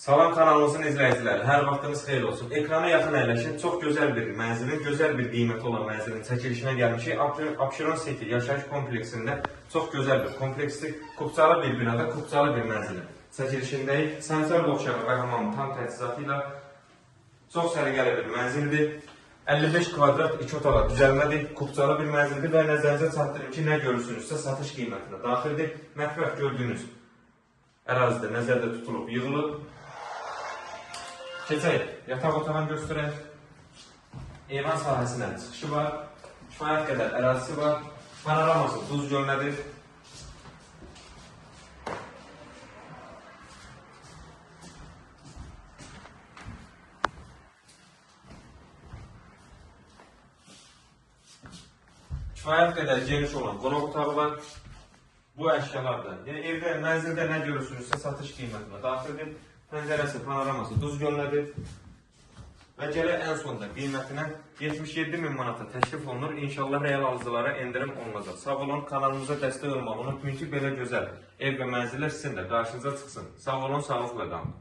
Salam kanalımızın izləyiciləri, hər vaxtınız xeyir olsun. Ekrana yaxın əyləşin, çox gözəl bir mənzilin, gözəl bir qiyməti olan mənzilin çəkilişinə gəlmişik. Abşeron City yaşayış kompleksində çox gözəl bir kompleksli, kupçalı bir binada, kupçalı bir mənzilin çəkilişindəyik. Sanitar boşluğu və hamamın tam təchizatı ilə çox səliqəli bir mənzildir. 55 kvadrat 2 otağa düzəlmədir, kupçalı bir mənzildir və nəzərinizə çatdırım ki, nə görürsünüzsə satış qiymətinə daxildir. Mətbəx gördüyünüz ərazidə nəzərdə tutulub, yığılıb. Keçək, yataq otağını göstərək. Eyvan sahəsindən çıxışı var. Kifayət qədər ərazisi var. Panoraması duz gölünədir. Kifayət qədər geniş olan qonaq otağı var. Bu əşyalar da, yəni evdə, mənzildə nə görürsünüzsə satış qiymətinə daxildir. Pəncərəsi, panoraması duz gölünədir. Və gələk ən sonunda qiymətinə 77.000 manata təklif olunur. İnşallah real alıcılara endirim olunacaq. Sağ olun, kanalımıza dəstək olmağı unutmayın ki, belə gözəl ev və mənzillər sizin də qarşınıza çıxsın. Sağ olun, sağlıqla qalın.